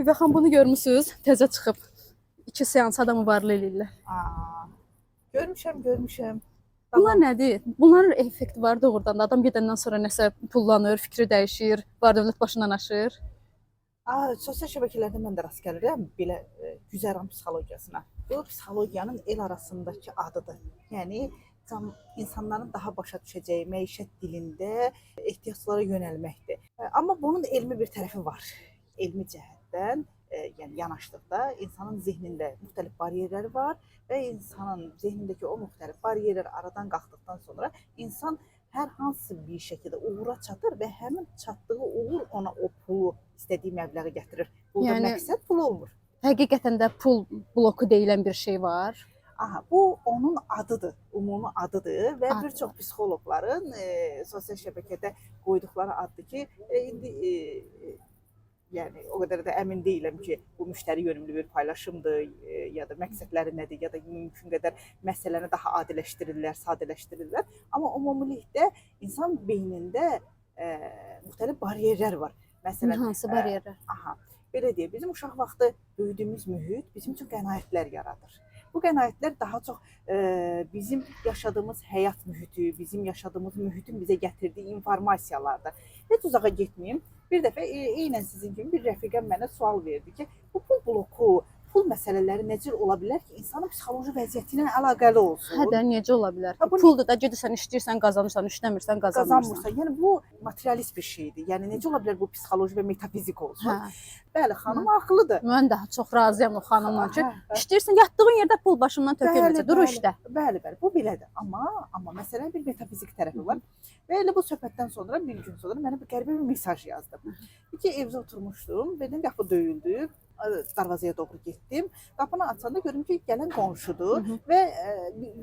Üvey xan bunu görmüsünüz, təzə çıxıb. 2 seans adamı varlı eləyirlər. Görmüşəm. Bunlar nədir? Bunların effekti var doğrudan da. Adam gedəndən sonra nəsə pullanır, fikri dəyişir, var-dövlət başından aşır. Sosial şəbəkələrdə mən də rast gəlirəm belə güzəran psixologiyasına. Bu psixologiyanın el arasındakı adıdır. Yəni insanların daha başa düşəcəyi məişət dilində ehtiyaclara yönəlməkdir. Amma bunun elmi bir tərəfi var. Elmi cəhətdən, yəni yanaşdıqda insanın zehnində müxtəlif bariyerləri var və insanın zehnindəki o müxtəlif bariyerlər aradan qalxdıqdan sonra insan hər hansı bir şəkildə uğura çatır və həmin çatdığı uğur ona o pulu, istədiyi məbləği gətirir. Burada məqsəd pul olmur. Həqiqətən də pul bloku deyilən bir şey var. Bu onun adıdır, ümumi adıdır və bir çox psixoloqların sosial şəbəkədə qoyduqları addır ki, indi yəni o qədər də əmin deyiləm ki, bu müştəri yönümlü bir paylaşımdır ya da məqsədləri nədir ya da mümkün qədər məsələni daha adiləşdirirlər, sadələşdirirlər. Amma ümumilikdə insan beynində müxtəlif bariyerlər var. Məsələn, hansı bariyerlər? Belə deyək, bizim uşaq vaxtı böyüdüyümüz mühit bizim üçün qənaətlər yaradır. Bu qənaətlər daha çox bizim yaşadığımız həyat mühiti, bizim yaşadığımız mühitin bizə gətirdiyi informasiyalardır. Heç uzağa getməyim. Bir dəfə eynən sizin kimi bir rəfiqəm mənə sual verdi ki, bu pul bloku, pul məsələləri necə ola bilər ki, insanın psixoloji vəziyyəti ilə əlaqəli olsun? Hə də, necə ola bilər ki? Puldur da, gedirsən, işləyirsən, qazanırsan, işləmirsən, qazanmırsan. Yəni bu materialist bir şeydir. Yəni necə ola bilər bu psixoloji və metafizik olsun? Bəli, xanım haqlıdır. Mən daha çox razıyam o xanımla ki, işləyirsən, yatdığın yerdə pul başından tökülməyəcək, dur işdə. Bəli, bu belədir. Amma məsələnin bir metafizik tərəfi var. Və elə bu söhbətdən sonra, bir gün sonra mənə bir qəribə bir mesaj yazdı. İki evdə oturmuşdum, birdən qapı döyüldü. Darvazaya doğru getdim. Qapını açanda görüm ki, gələn qonşudur və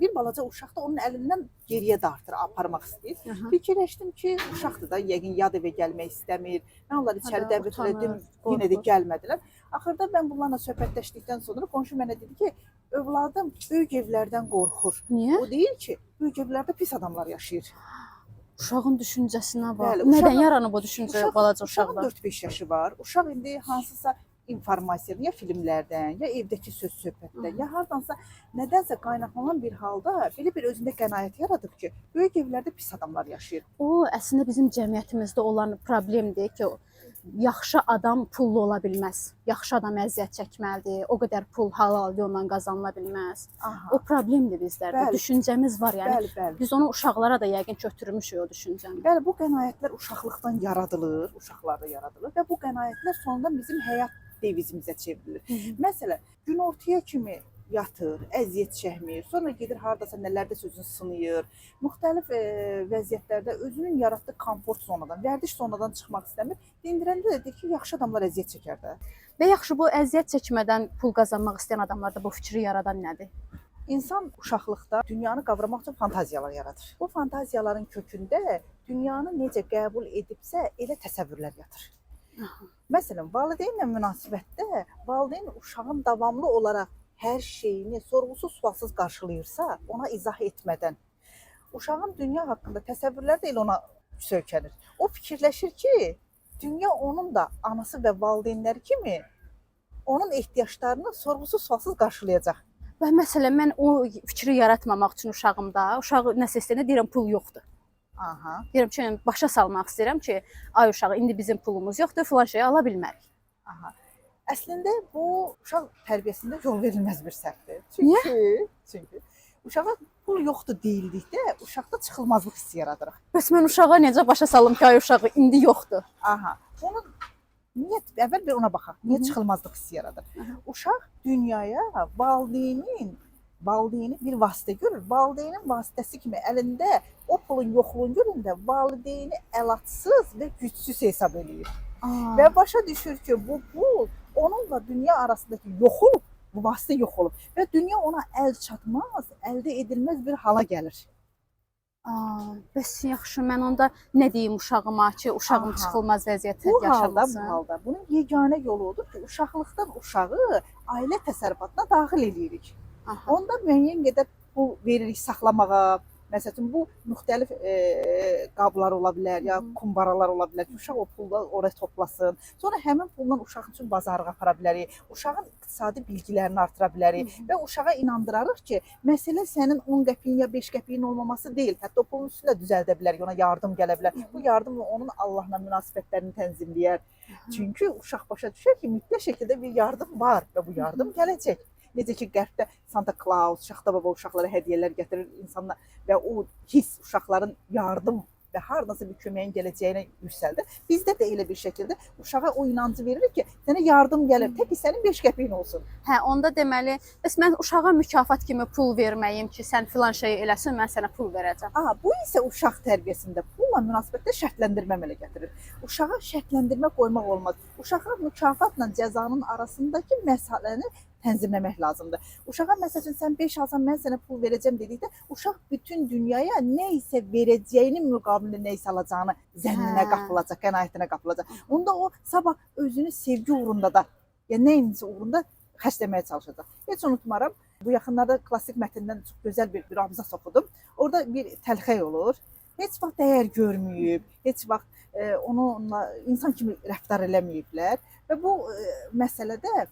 bir balaca uşaq da onun əlindən geriyə dartır, aparmaq istəyir. Fikirləşdim ki, uşaqdır da, yəqin yad evə gəlmək istəmir. Mən onları içəri dəvət elədim, yenə də gəlmədilər. Axırda mən bunlarla söhbətləşdikdən sonra qonşu mənə dedi ki, övladım böyük evlərdən qorxur. Niyə? O deyir ki, böyük evlərdə pis adamlar yaşayır. Uşağın düşüncəsinə bax. Nədən yaranıb o düşüncə balaca uşaqda? Uşağın 4-5 yaşı var. Uşaq indi hansısa informasiyanı ya filmlərdən, ya evdəki söz-söhbətdən, ya hardansa nədənsə qaynaqlanan bir halda belə bir özündə qənaət yaradıb ki, böyük evlərdə pis adamlar yaşayır. O, əslində bizim cəmiyyətimizdə olan problemdir ki, yaxşı adam pullu ola bilməz. Yaxşı adam əziyyət çəkməlidir. O qədər pul halal yolla qazanıla bilməz. O problemdir bizlərdə. Düşüncəmiz var, yəni. Biz onu uşaqlara da yəqin kötürmüşük o düşüncəni. Bəli, bu qənaətlər uşaqlıqdan yaradılır, uşaqlarda yaradılır və bu qənaətlər sonunda bizim həyat devizimizə çevrilir. Məsələn, gün ortaya kimi yatır, əziyyət çəkmir, sonra gedir hardasa nələrdəsə özünü sınayır, müxtəlif vəziyyətlərdə özünün yaratdığı komfort zonadan, vərdiş zonadan çıxmaq istəmir. Dindirəndə də deyir ki, yaxşı adamlar əziyyət çəkər də. Və yaxşı, bu əziyyət çəkmədən pul qazanmaq istəyən adamlarda bu fikri yaradan nədir? İnsan uşaqlıqda dünyanı qavramaq üçün fantaziyalar yaradır. Bu fantaziyaların kökündə dünyanı necə qəbul edibsə, elə təsəvvürlər yatır. Məsələn, valideynlə münasibətdə valideyn uşağın davamlı olaraq hər şeyini sorğusuz sualsız qarşılayırsa, ona izah etmədən, uşağın dünya haqqında təsəvvürləri də elə ona söykənir. O fikirləşir ki, dünya onun da anası və valideynləri kimi onun ehtiyaclarını sorğusuz sualsız qarşılayacaq. Və məsələn, mən o fikri yaratmamaq üçün uşağımda, uşağı nəsə istəyəndə deyirəm, pul yoxdur. Deyirəm ki, başa salmaq istəyirəm ki, ay uşağı, indi bizim pulumuz yoxdur, filan şeyi ala bilmərik. Əslində bu uşaq tərbiyəsində yol verilməz bir səhvdir. Niyə? Çünki uşağa pul yoxdur deyildikdə uşaqda çıxılmazlıq hissi yaradırıq. Bəs mən uşağa necə başa salım ki, ay uşağı indi yoxdur? Onun əvvəl bir ona baxaq. Niyə çıxılmazlıq hissi yaradır? Uşaq dünyaya valideyni bir vasitə görür. Valideynin vasitəsi kimi əlində o pulun yoxluğunu göründə valideyni əlacsız və gücsüz hesab edir. Və başa düşür ki, bu pul onunla dünya arasındakı yox olub, bu vasitə yox olub və dünya ona əl çatmaz, əldə edilməz bir hala gəlir. Bəs yaxşı, mən onda nə deyim uşağıma ki, uşağım çıxılmaz vəziyyətə yaşamasın? Bu halda bunun yeganə yolu odur ki, uşaqlıqdan uşağı ailə təsərrüfatına daxil edirik. Onda müəyyən qədər pul veririk saxlamağa, Məsələn, bu müxtəlif qablar ola bilər, ya kumbaralar ola bilər ki, uşaq o pulla oraya toplasın. Sonra həmin pulla uşaq üçün bazara apara bilərik. Uşağın iqtisadi bilgilərini artıra bilərik və uşağa inandırarıq ki, məsələ sənin 10 qəpiyin ya 5 qəpiyin olmaması deyil. Hətta o pulun üstünə düzəldə bilərik, ona yardım gələ bilər. Bu yardım onun Allahla münasibətlərini tənzimləyər. Çünki uşaq başa düşər ki, mütləq şəkildə bir yardım var və bu yardım gələcək. Necə ki, Qərbdə Santa Claus, Şaxta Baba uşaqlara hədiyyələr gətirir insanlar və o hiss uşaqların yardım və hardansa bir köməyin gələcəyinə yüksəldir. Bizdə də elə bir şəkildə uşağa o inancı veririk ki, sənə yardım gəlir, tək ki sənin 5 qəpiyin olsun. Hə, onda deməli, bəs mən uşağa mükafat kimi pul verməyim ki, sən filan şeyi eləsən, mən sənə pul verəcəm. Bu isə uşaq tərbiyəsində pulla münasibətdə şərtləndirmə əmələ gətirir. Uşağa şərtləndirmə qoymaq olmaz. Uşağa mükafatla cəzanın arasındakı məsələni tənzimləmək lazımdır. Uşağa məsələn sən 5 alsan mən sənə pul verəcəm dedikdə uşaq bütün dünyaya nə isə verəcəyinin müqabilində nə isə alacağını zənninə qapılacaq, qənaətinə qapılacaq. Onda o sabah özünü sevgi uğrunda da, ya nəyinsə uğrunda xərcləməyə çalışacaq. Heç unutmaram, bu yaxınlarda klassik mətndən çox gözəl bir abzas oxudum. Orada bir təlxək olur. Heç vaxt dəyər görməyib, heç vaxt onunla insan kimi rəftar eləməyiblər və bu məsələdə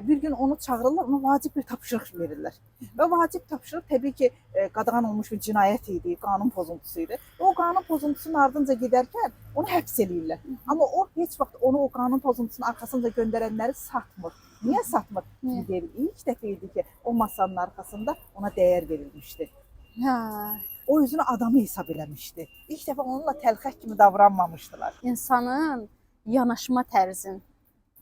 bir gün onu çağırırlar, ona vacib bir tapşırıq verirlər. Və vacib tapşırıq təbii ki, qadağan olmuş bir cinayət idi, qanun pozuntusu idi. O qanun pozuntusunun ardınca gedərkən onu həbs eləyirlər. Amma o heç vaxt onu o qanun pozuntusunun arxasınca göndərənləri satmır. Niyə satmır? Çünki ilk dəfə idi ki, o masanın arxasında ona dəyər verilmişdi. O özünü adamı hesab eləmişdi. İlk dəfə onunla təlxək kimi davranmamışdılar. İnsanın yanaşma tərzin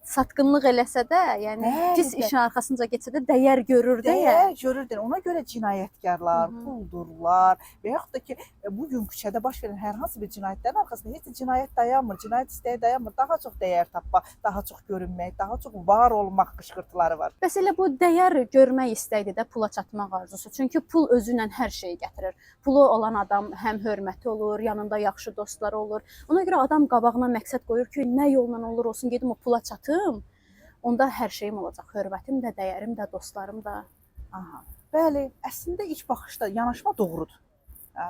satqınlıq eləsə də, yəni pis işin arxasınca keçsə də dəyər görür deyə. Dəyər görürdür. Ona görə cinayətkarlar, quldurlar və yaxud da ki, bu gün küçədə baş verən hər hansı bir cinayətlərin arxasında heç cinayət dayanmır, cinayət istəyi dayanmır. Daha çox dəyər tapmaq, daha çox görünmək, daha çox var olmaq qışqırtıları var. Bəs elə bu dəyər görmək istəyidir də pula çatmaq arzusu. Çünki pul özü ilə hər şeyi gətirir. Pulu olan adam həm hörməti olur, yanında yaxşı dostları olur. Ona görə adam qabağına məqsəd qoyur ki, nə yolla olur olsun gedim o pula çatım. Onda hər şeyim olacaq. Hörmətim də, dəyərim də, dostlarım da. Bəli, əslində ilk baxışda yanaşma doğrudur.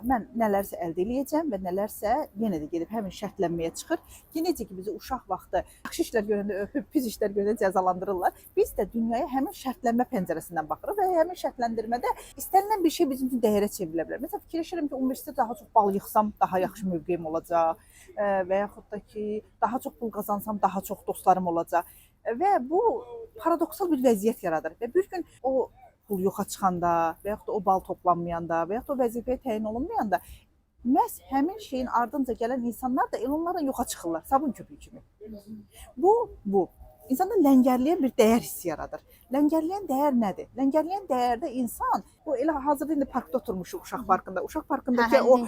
Mən nələrsə əldə eləyəcəm və nələrsə yenə də gedib həmin şərtlənməyə çıxır. Ki, necə ki, bizi uşaq vaxtı yaxşı işlər görəndə öpüb, pis işlər görəndə cəzalandırırlar. Biz də dünyaya həmin şərtlənmə pəncərəsindən baxırıq və həmin şərtləndirmədə istənilən bir şey bizim üçün dəyərə çevrilə bilər. Məsələn, fikirləşirəm ki, universitetdə daha çox bal yığsam daha yaxşı mövqeyim olacaq və yaxud da ki, daha çox pul qazansam daha çox dostlarım olacaq. Və bu paradoksal bir vəziyyət yaradır və bir gün o pul yoxa çıxanda və yaxud da o bal toplanmayanda və yaxud da o vəzifəyə təyin olunmayanda məhz həmin şeyin ardınca gələn insanlar da onlarla yoxa çıxırlar, sabun köpüyü kimi. Bu insanda ləngərləyən bir dəyər hissi yaradır. Ləngərləyən dəyər nədir? Ləngərləyən dəyərdə insan, bu elə hazırda indi parkda oturmuşuq uşaq parkında. Uşaq parkındakı o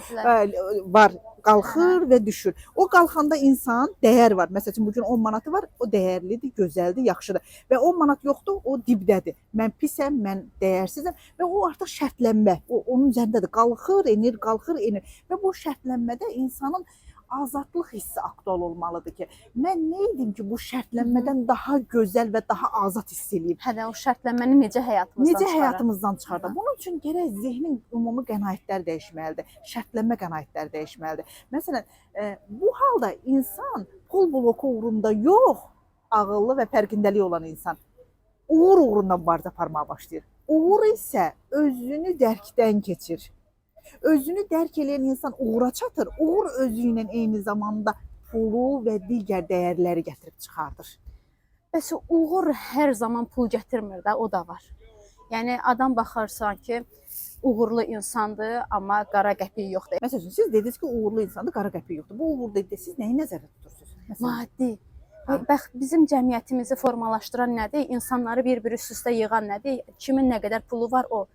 var, qalxır və düşür. O qalxanda insan dəyər var. Məsələn, bugün 10 manatı var, o dəyərlidir, gözəldir, yaxşıdır. Və 10 manat yoxdur, o dibdədir. Mən pisəm, mən dəyərsizəm və o artıq şərtlənmə. O onun üzərindədir. Qalxır, enir, qalxır, enir. Və bu şərtlənmədə insanın azadlıq hissi aktual olmalıdır ki, mən nə edim ki, bu şərtlənmədən daha gözəl və daha azad hiss eləyim. Hə də o şərtlənməni necə həyatımızdan çıxardaq? Bunun üçün gərək zehnin ümumi qənaətləri dəyişməlidir, şərtlənmə qənaətləri dəyişməlidir. Məsələn, bu halda insan pul bloku uğrunda yox, ağıllı və fərqindəliyi olan insan uğur uğrunda mübarizə aparmağa başlayır. Uğur isə özünü dərkdən keçir. Özünü dərk edən insan uğura çatır. Uğur özü ilə eyni zamanda pulu və digər dəyərləri gətirib çıxardır. Bəs uğur hər zaman pul gətirmir də, o da var. Yəni adam baxarsan ki, uğurlu insandır, amma qara qəpik yoxdur. Məsələn, siz dediniz ki, uğurlu insandır, qara qəpik yoxdur. Bu uğur dediniz, siz nəyi nəzərdə tutursunuz? Maddi. Bax, bizim cəmiyyətimizi formalaşdıran nədir? İnsanları bir-biri üst-üstə yığan nədir? Kimin nə qədər pulu var o.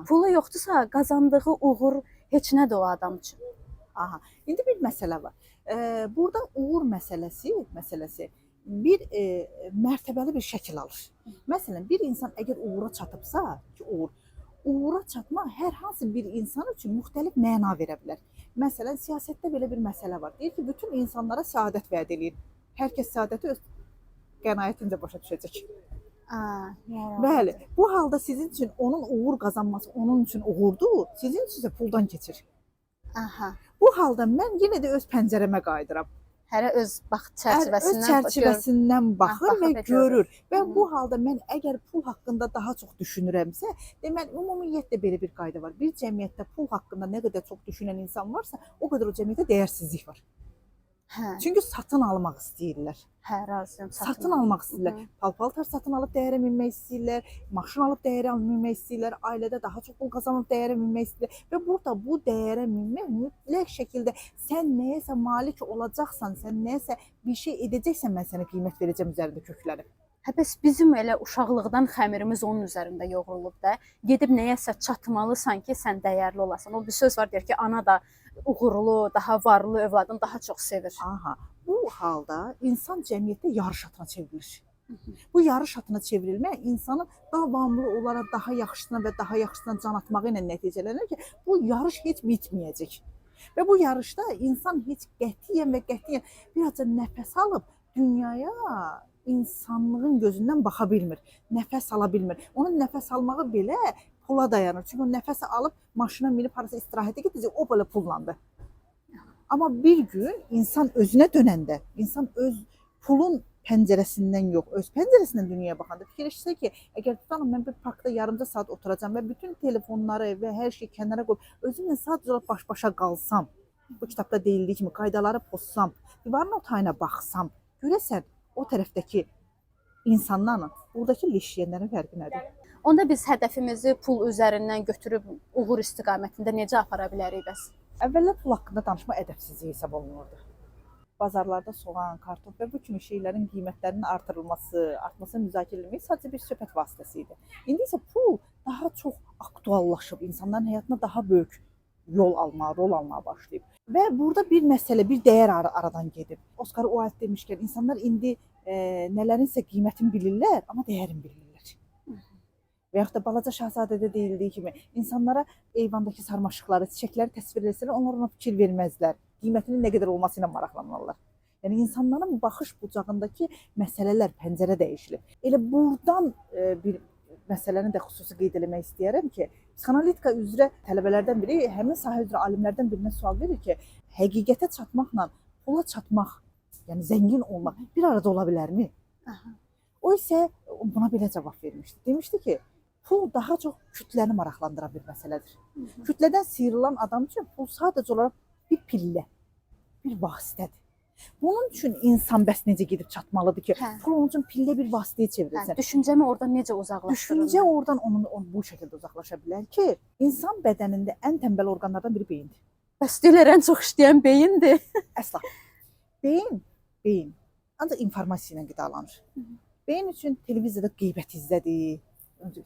Pulu yoxdursa, qazandığı uğur heç nədir o adam üçün. İndi bir məsələ var. Burada uğur məsələsi bir mərtəbəli bir şəkil alır. Məsələn, bir insan əgər uğura çatıbsa, ki, uğura çatmaq hər hansı bir insan üçün müxtəlif məna verə bilər. Məsələn, siyasətdə belə bir məsələ var. Deyir ki, bütün insanlara səadət vəd edir. Hər kəs səadəti öz qənaətincə başa düşəcək. Bəli, bu halda sizin üçün onun uğur qazanması onun üçün uğurdur, sizin üçün isə puldan keçir. Aha. Bu halda mən yenə də öz pəncərəmə qayıdıram. Hərə öz bax Öz çərçivəsindən baxır və görür. Və Hı. bu halda mən əgər pul haqqında daha çox düşünürəmsə, deməli ümumiyyətlə belə bir qayda var. Bir cəmiyyətdə pul haqqında nə qədər çox düşünən insan varsa, o qədər o cəmiyyətdə dəyərsizlik var. Hə, Çünki satın almaq istəyirlər. hə, razıyam. Satın almaq istəyirlər. Hı. Pal-paltar satın alıb dəyərə minmək istəyirlər, maşın alıb dəyərə minmək istəyirlər, ailədə daha çox pul qazanıb dəyərə minmək istəyirlər və burada bu dəyərə minmək mütləq şəkildə sən nəyəsə malik olacaqsan, sən nəyəsə bir şey edəcəksən, mən sənə qiymət verəcəm üzərində köklənib. Hə, bəs bizim elə uşaqlıqdan xəmirimiz onun üzərində yoğrulub da. Gedib nəyəsə çatmalısan ki, sən dəyərli olasan. O bir söz var deyir ki, ana da uğurlu, daha varlı övladını daha çox sevir. Aha, bu halda insan cəmiyyətdə yarış atına çevrilir. Bu yarış atına çevrilmə insanın davamlı olaraq daha yaxşısına və daha yaxşısına can atmağı ilə nəticələnir ki, bu yarış heç bitməyəcək. Və bu yarışda insan heç qətiyyən və qətiyyən birazca nəfəs alıb dünyaya insanlığın gözündən baxa bilmir, nəfəs ala bilmir. Onun nəfəs almağı belə pula dayanır. Çünki o nəfəsi alıb maşına minib harasa istirahətə gedəcək, o belə pullandı. Amma bir gün insan özünə dönəndə, insan öz pulun pəncərəsindən yox, öz pəncərəsindən dünyaya baxanda fikirləşsə ki, əgər tutalım mən bir parkda yarımca saat oturacam və bütün telefonları və hər şeyi kənara qoyub özümlə sadəcə olaraq baş-başa qalsam, bu kitabda deyildiyi kimi qaydaları pozsam, divarın o tayına baxsam, görəsən o tərəfdəki insanlarla buradakı leşiyənlərin fərqi nədir? Onda biz hədəfimizi pul üzərindən götürüb uğur istiqamətində necə apara bilərik bəs? Əvvəllər pul haqqında danışma ədəbsizlik hesab olunurdu. Bazarlarda soğan, kartof və bu kimi şeylərin qiymətlərinin artması müzakirə edilmək sadəcə bir söhbət vasitəsi idi. İndi isə pul daha çox aktuallaşıb, insanların həyatına daha böyük rol almağa başlayıb. Və burada bir məsələ, bir dəyər aradan gedib. Oscar Wilde demişkən, insanlar indi nələrinsə qiymətini bilirlər, amma dəyərini bilmirlər. Və yaxud da Balaca Şahzadədə deyildiyi kimi, insanlara eyvandakı sarmaşıqları, çiçəkləri təsvir etsələr, onlar ona fikir verməzlər. Qiymətinin nə qədər olması ilə maraqlanırlar. Yəni insanların baxış bucağındakı məsələlər, pəncərə dəyişilib. Elə buradan bir məsələni də xüsusi qeyd etmək istəyirəm ki, psixoanalitika üzrə tələbələrdən biri həmin sahə üzrə alimlərdən birinə sual verir ki, həqiqətə çatmaqla pula çatmaq, yəni zəngin olmaq bir arada ola bilərmi? O isə buna belə cavab vermişdi. Demişdi ki, pul daha çox kütləni maraqlandıran bir məsələdir. Kütlədən sıyrılan adam üçün pul sadəcə olaraq bir pillə, bir vasitədir. Bunun üçün insan bəs necə gedib çatmalıdır ki, pul onun üçün pillə bir vasitəyə çevrilsin. Düşüncəmi oradan necə uzaqlaşdırır? Düşüncə oradan onu bu şəkildə uzaqlaşa bilər ki, insan bədənində ən tənbəl orqanlardan biri beyindir. Bəs deyirlər ən çox işləyən beyindir. Əsla. Beyin ancaq informasiya ilə qidalanır. Beyin üçün televiziyada qeybət izlədi,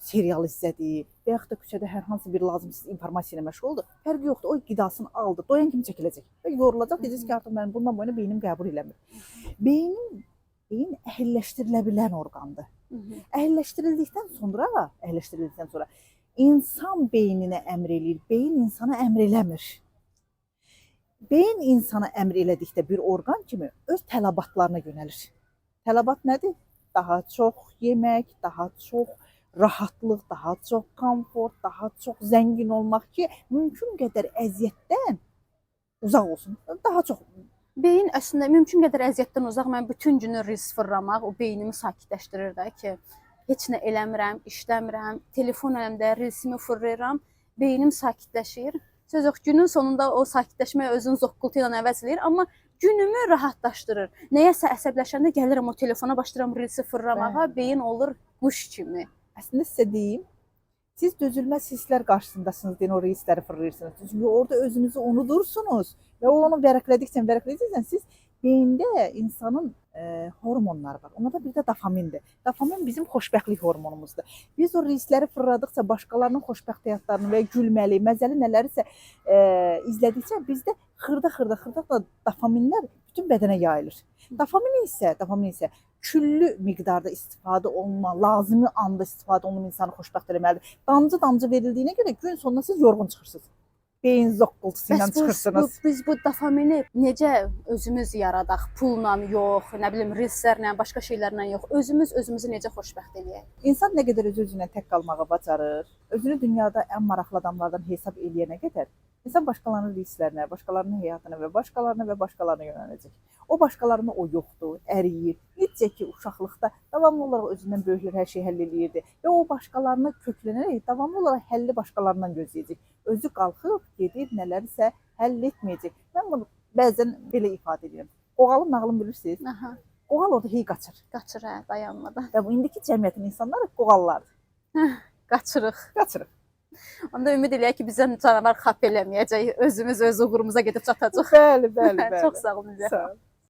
serial izlədi və yaxud da küçədə hər hansı bir lazımsız informasiya ilə məşğuldur. Fərqi yoxdur, o qidasını aldı, doyan kimi çəkiləcək və yorulacaq, deyəcək ki, artıq mənim bundan boyuna beynim qəbul eləmir. Beyin əhəlləşdirilə bilən orqandır. Əhəlləşdirildikdən sonra insan beyninə əmr eləyir, beyin insana əmr eləmir. Beyin insana əmr elədikdə bir orqan kimi öz tələbatlarına yönəlir. Tələbat nədir? Daha çox yemək, daha çox rahatlıq, daha çox komfort, daha çox zəngin olmaq ki, mümkün qədər əziyyətdən uzaq olsun. Daha çox. Beyin əslində mümkün qədər əziyyətdən uzaq. Mən bütün günü ris fırlamaq o beynimi sakitləşdirir də ki, heç nə eləmirəm, işləmirəm, telefon əlimdə risimi fırlayıram, beynim sakitləşir. Söz yox, günün sonunda o sakitləşməyə özünü zoqqultu ilə əvəz eləyir, amma günümü rahatlaşdırır. Nəyəsə əsəbləşəndə gəlirəm o telefona, başlayıram rilsi fırlamağa, beyin olur quş kimi. Əslində sizə deyim, siz dözülməz hisslər qarşısındasınız deyə o rilsləri fırlayırsınız. Çünki orada özünüzü unudursunuz və onu vərəqlədikcə siz beyində insanın hormonları var. Ona da bir də dopamindir. Dopamin bizim xoşbəxtlik hormonumuzdur. Biz o rilsləri fırladıqca başqalarının xoşbəxt həyatlarını və gülməli, məzəli nələrisə izlədikcə bizdə xırda dopaminlər bütün bədənə yayılır. Dopamin isə küllü miqdarda istifadə olunma, lazımi anda istifadə olunma insanı xoşbəxt eləməlidir. Damcı verildiğine görə gün sonunda siz yorğun çıxırsınız. beyin zoqqultusu ilə Bəs çıxırsınız. biz bu dopamini necə özümüz yaradaq? Pulla yox, nə bilim, reelslərlə, başqa şeylərlə yox. Özümüzü necə xoşbəxt eləyək? İnsan nə qədər özü-özünə tək qalmağı bacarır, özünü dünyada ən maraqlı adamlardan hesab eləyənə qədər insan başqalarının risklərinə, başqalarının həyatına və başqalarına yönələcək. O başqalarını o yoxdur, əriyir. Necə ki uşaqlıqda davamlı olaraq özündən böyüklər hər şeyi həll eləyirdi və o başqalarına köklənərək davamlı olaraq həlli başqalarından gözləyəcək. Özü qalxıb gedib nələrsə həll etməyəcək. Mən bunu bəzən belə ifadə edirəm. Qoğalın nağılını bilirsiniz? Aha, Qoğal orada hey qaçır. qaçır hə, dayanmadan. Və bu indiki cəmiyyətin insanları qoğallardır. Qaçırıq. Qaçırıq. Onda ümid eləyək ki, bizə canavar xap eləməyəcək. Özümüz öz uğurumuza gedib çatacaq. Bəli. Çox sağ olun. Sağ ol.